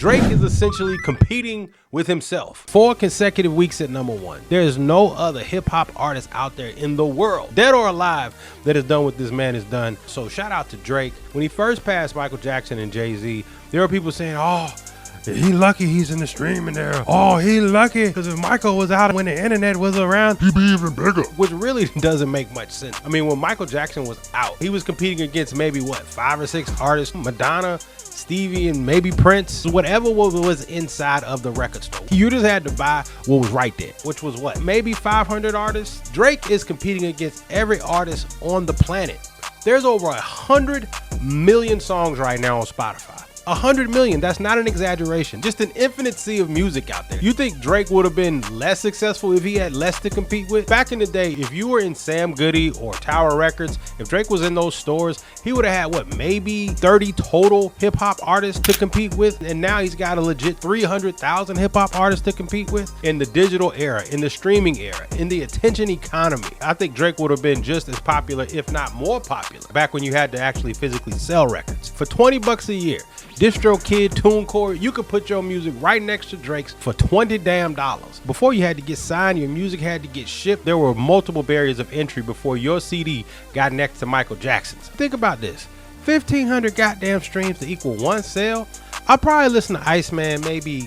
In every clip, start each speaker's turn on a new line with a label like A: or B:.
A: Drake is essentially competing with himself. 4 consecutive weeks at #1. There is no other hip hop artist out there in the world, dead or alive, that has done what this man has done. So shout out to Drake. When he first passed Michael Jackson and Jay-Z, there were people saying, oh, he lucky he's in the streaming era. Oh, he lucky because if Michael was out when the internet was around, he'd be even bigger. Which really doesn't make much sense. I mean, when Michael Jackson was out, he was competing against maybe what, 5 or 6 artists, Madonna, Stevie, and maybe Prince, whatever was inside of the record store. You just had to buy what was right there, which was what, maybe 500 artists? Drake is competing against every artist on the planet. There's over 100 million songs right now on Spotify. 100 million, that's not an exaggeration. Just an infinite sea of music out there. You think Drake would have been less successful if he had less to compete with? Back in the day, if you were in Sam Goody or Tower Records, if Drake was in those stores, he would have had what, maybe 30 total hip hop artists to compete with, and now he's got a legit 300,000 hip hop artists to compete with. In the digital era, in the streaming era, in the attention economy, I think Drake would have been just as popular, if not more popular, back when you had to actually physically sell records. For 20 bucks a year, DistroKid, TuneCore, you could put your music right next to Drake's for $20 damn. Before you had to get signed, your music had to get shipped. There were multiple barriers of entry before your CD got next to Michael Jackson's. Think about this. 1,500 goddamn streams to equal 1 sale. I'll probably listen to Iceman maybe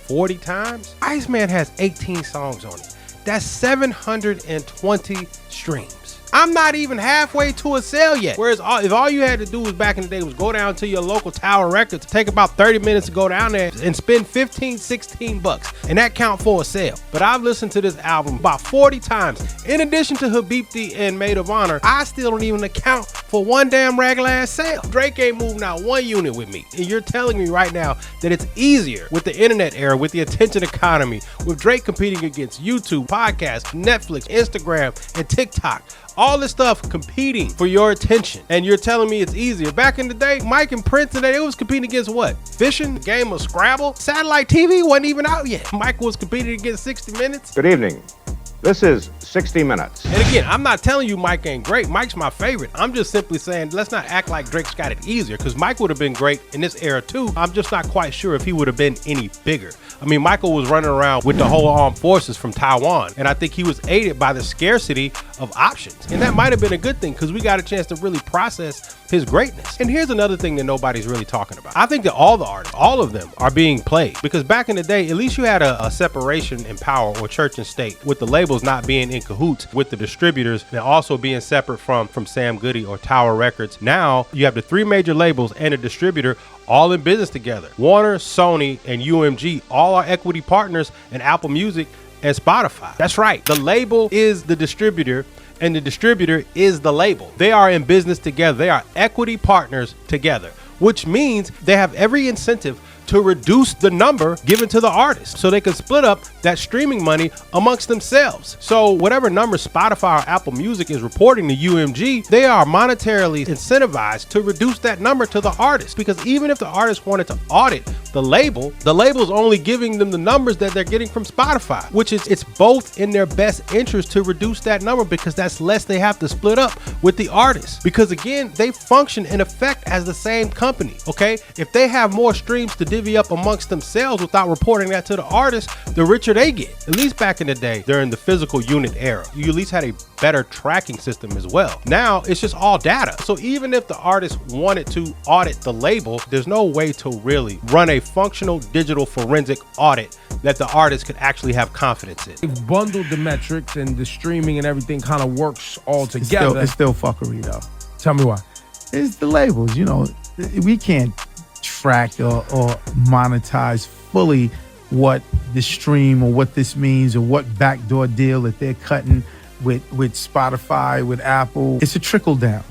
A: 40 times. Iceman has 18 songs on it. That's 720 streams. I'm not even halfway to a sale yet. Whereas if all you had to do was back in the day was go down to your local Tower Records, take about 30 minutes to go down there and spend 15, 16 bucks, and that count for a sale. But I've listened to this album about 40 times. In addition to Habibti and Maid of Honor, I still don't even account for 1 damn regular ass sale. Drake ain't moving out 1 unit with me. And you're telling me right now that it's easier with the internet era, with the attention economy, with Drake competing against YouTube, podcasts, Netflix, Instagram, and TikTok. All this stuff competing for your attention, and you're telling me it's easier. Back in the day, Mike and Prince and they was competing against what? Fishing, the game of Scrabble. Satellite TV wasn't even out yet. Mike was competing against 60 Minutes.
B: Good evening. This is 60 Minutes.
A: And again, I'm not telling you Mike ain't great. Mike's my favorite. I'm just simply saying, let's not act like Drake's got it easier, because Mike would have been great in this era too. I'm just not quite sure if he would have been any bigger. I mean, Michael was running around with the whole armed forces from Taiwan, and I think he was aided by the scarcity of options. And that might have been a good thing, because we got a chance to really process his greatness. And here's another thing that nobody's really talking about. I think that all the artists, all of them, are being played, because back in the day, at least you had a separation in power, or church and state, with the labels not being in cahoots with the distributors and also being separate from Sam Goody or Tower Records. Now you have the 3 major labels and a distributor all in business together. Warner, Sony, and UMG all are equity partners in Apple Music and Spotify. That's right. The label is the distributor, and the distributor is the label. They are in business together. They are equity partners together, which means they have every incentive to reduce the number given to the artist so they can split up that streaming money amongst themselves. So whatever number Spotify or Apple Music is reporting to UMG, they are monetarily incentivized to reduce that number to the artist, because even if the artist wanted to audit the label's only giving them the numbers that they're getting from Spotify, which is, it's both in their best interest to reduce that number, because that's less they have to split up with the artist. Because again, they function in effect as the same company, okay? If they have more streams to divvy up amongst themselves without reporting that to the artist, the richer they get. At least back in the day, during the physical unit era, you at least had a better tracking system as well. Now it's just all data. So even if the artist wanted to audit the label, there's no way to really run a functional digital forensic audit that the artist could actually have confidence in.
C: They've bundled the metrics, and the streaming and everything kind of works all together.
D: It's still fuckery though.
C: Tell me why.
D: It's the labels, you know. We can't track or monetize fully what the stream or what this means or what backdoor deal that they're cutting with Spotify, with Apple. It's a trickle down.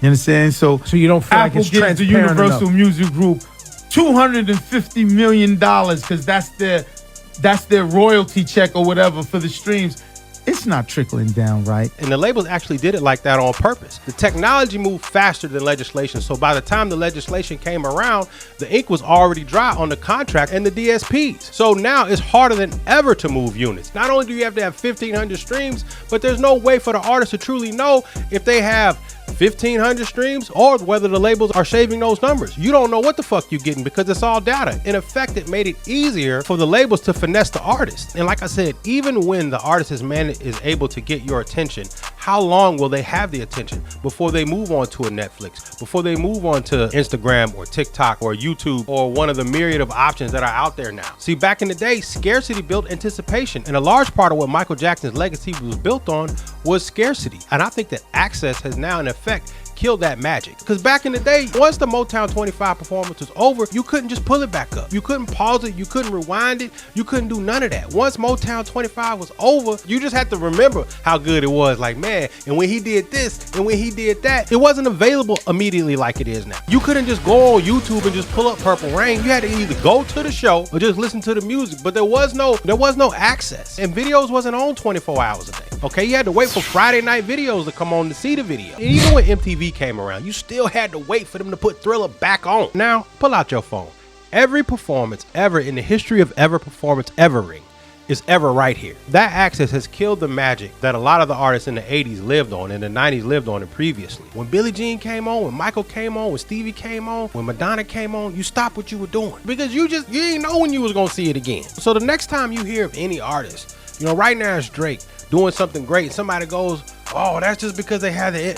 D: You understand? So
C: you don't feel
D: Apple
C: like it's
D: gives the
C: transparent
D: Universal
C: enough.
D: Music Group $250 million because that's their royalty check or whatever for the streams. It's not trickling down right.
A: And the labels actually did it like that on purpose. The technology moved faster than legislation. So by the time the legislation came around, the ink was already dry on the contract and the DSPs. So now it's harder than ever to move units. Not only do you have to have 1,500 streams, but there's no way for the artist to truly know if they have 1,500 streams, or whether the labels are shaving those numbers. You don't know what the fuck you're getting because it's all data. In effect, it made it easier for the labels to finesse the artist. And like I said, even when the artist is able to get your attention, how long will they have the attention before they move on to a Netflix, before they move on to Instagram or TikTok or YouTube or one of the myriad of options that are out there now? See, back in the day, scarcity built anticipation, and a large part of what Michael Jackson's legacy was built on was scarcity. And I think that access has now in effect killed that magic. Because back in the day, once the Motown 25 performance was over, you couldn't just pull it back up. You couldn't pause it, you couldn't rewind it, you couldn't do none of that. Once Motown 25 was over, you just had to remember how good it was. Like, man, and when he did this and when he did that, it wasn't available immediately like it is now. You couldn't just go on YouTube and just pull up Purple Rain. You had to either go to the show or just listen to the music, but there was no access, and videos wasn't on 24 hours a day. Okay, you had to wait for Friday night videos to come on to see the video. And even when MTV came around, you still had to wait for them to put Thriller back on. Now, pull out your phone. Every performance ever in the history of ever performance evering is ever right here. That access has killed the magic that a lot of the artists in the 80s lived on and the 90s lived on and previously. When Billie Jean came on, when Michael came on, when Stevie came on, when Madonna came on, you stopped what you were doing because you didn't know when you was gonna see it again. So the next time you hear of any artist, right now it's Drake doing something great, somebody goes, oh, that's just because they had the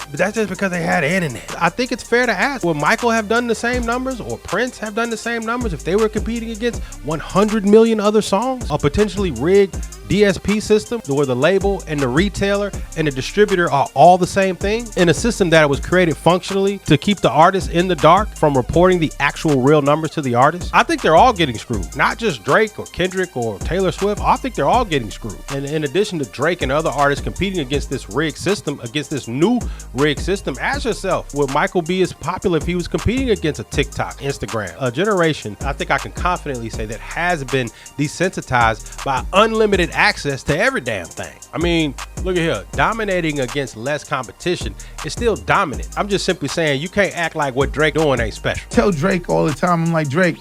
A: internet. I think it's fair to ask, would Michael have done the same numbers or Prince have done the same numbers if they were competing against 100 million other songs? A potentially rigged DSP system where the label and the retailer and the distributor are all the same thing, in a system that was created functionally to keep the artist in the dark from reporting the actual real numbers to the artist. I think they're all getting screwed, not just Drake or Kendrick or Taylor Swift. I think they're all getting screwed. And in addition to Drake and other artists competing against this rigged system, against this new rigged system, ask yourself, would Michael be as popular if he was competing against a TikTok, Instagram? A generation, I think I can confidently say, that has been desensitized by unlimited access to every damn thing. I mean, look at here, dominating against less competition is still dominant. I'm just simply saying you can't act like what Drake doing ain't special.
D: Tell Drake all the time, I'm like, Drake,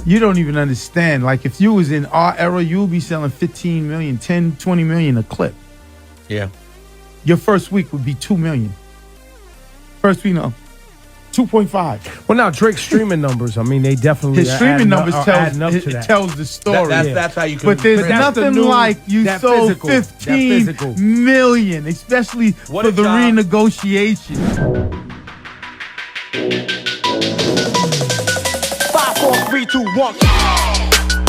D: you don't even understand. Like, if you was in our era, you would be selling 15 million, 10, 20 million a clip.
A: Yeah.
D: Your first week would be 2 million. First week, no. 2.5.
C: Well, now Drake's streaming numbers, I mean, they definitely
D: his streaming numbers tells the story.
E: That's how you can.
D: But there's nothing like you sold
C: physical,
D: 15 million, especially for the renegotiation.
E: 5, 4, 3, 2, 1.